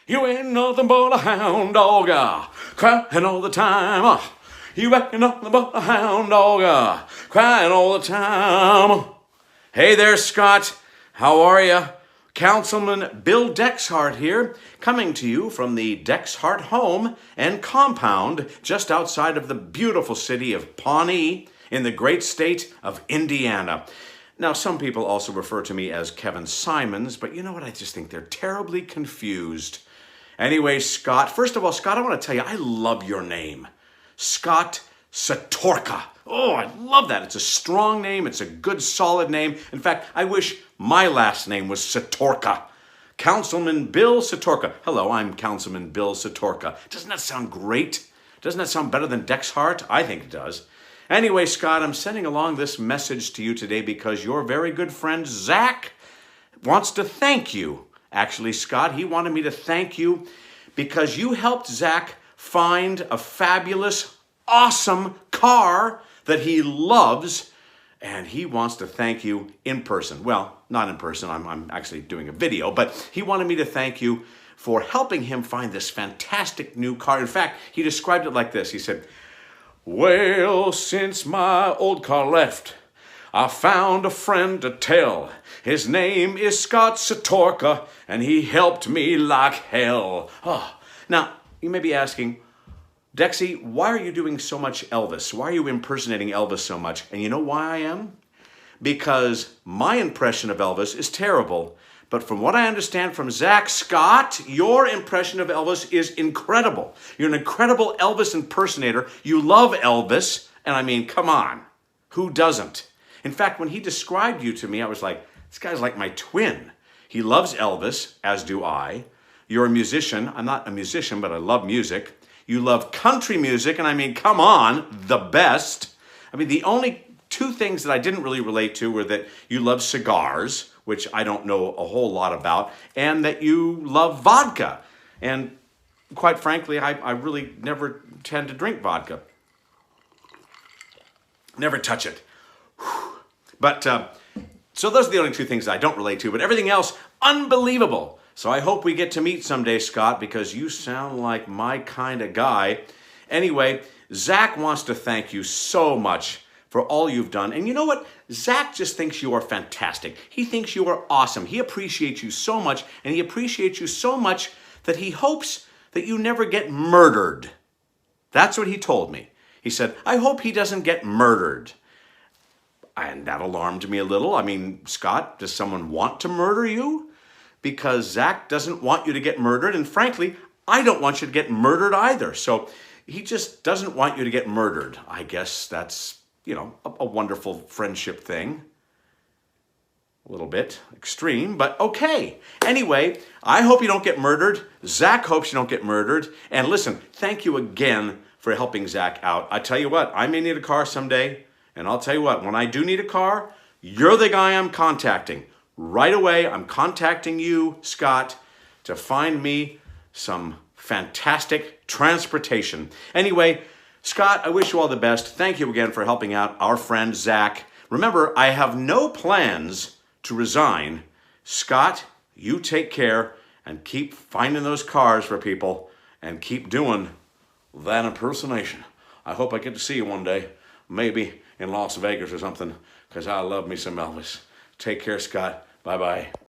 You ain't nothing but a hound dog, crying all the time. You ain't nothing but a hound dog, crying all the time. Hey there, Scott. How are you? Councilman Bill Dexhart here, coming to you from the Dexhart home and compound just outside of the beautiful city of Pawnee in the great state of Indiana. Now, some people also refer to me as Kevin Symons, but you know what? I just think they're terribly confused. Anyway, Scott, first of all, Scott, I want to tell you, I love your name. Scott Satorka. Oh, I love that. It's a strong name. It's a good, solid name. In fact, I wish my last name was Satorka. Councilman Bill Satorka. Hello, I'm Councilman Bill Satorka. Doesn't that sound great? Doesn't that sound better than Dexhart? I think it does. Anyway, Scott, I'm sending along this message to you today because your very good friend Zach wants to thank you. Actually, Scott, he wanted me to thank you because you helped Zach find a fabulous, awesome car that he loves, and he wants to thank you in person. Well, not in person, I'm actually doing a video, but he wanted me to thank you for helping him find this fantastic new car. In fact, he described it like this. He said, "Well, since my old car left, I found a friend to tell. His name is Scott Satorka, and he helped me like hell." Oh. Now, you may be asking, Dexy, why are you doing so much Elvis? Why are you impersonating Elvis so much? And you know why I am? Because my impression of Elvis is terrible. But from what I understand from Zach, Scott, your impression of Elvis is incredible. You're an incredible Elvis impersonator. You love Elvis. And I mean, come on. Who doesn't? In fact, when he described you to me, I was like, this guy's like my twin. He loves Elvis, as do I. You're a musician. I'm not a musician, but I love music. You love country music, and I mean, come on, the best. I mean, the only two things that I didn't really relate to were that you love cigars, which I don't know a whole lot about, and that you love vodka. And quite frankly, I really never tend to drink vodka. Never touch it. But, so those are the only two things I don't relate to, but everything else, unbelievable. So I hope we get to meet someday, Scott, because you sound like my kind of guy. Anyway, Zach wants to thank you so much for all you've done. And you know what? Zach just thinks you are fantastic. He thinks you are awesome. He appreciates you so much, and he appreciates you so much that he hopes that you never get murdered. That's what he told me. He said, I hope he doesn't get murdered. And that alarmed me a little. I mean, Scott, does someone want to murder you? Because Zach doesn't want you to get murdered, and frankly, I don't want you to get murdered either. So he just doesn't want you to get murdered. I guess that's, you know, a wonderful friendship thing. A little bit extreme, but okay. Anyway, I hope you don't get murdered. Zach hopes you don't get murdered. And listen, thank you again for helping Zach out. I tell you what, I may need a car someday, and I'll tell you what, when I do need a car, you're the guy I'm contacting. Right away, I'm contacting you, Scott, to find me some fantastic transportation. Anyway, Scott, I wish you all the best. Thank you again for helping out our friend Zach. Remember, I have no plans to resign. Scott, you take care and keep finding those cars for people and keep doing that impersonation. I hope I get to see you one day, maybe in Las Vegas or something, because I love me some Elvis. Take care, Scott. Bye-bye.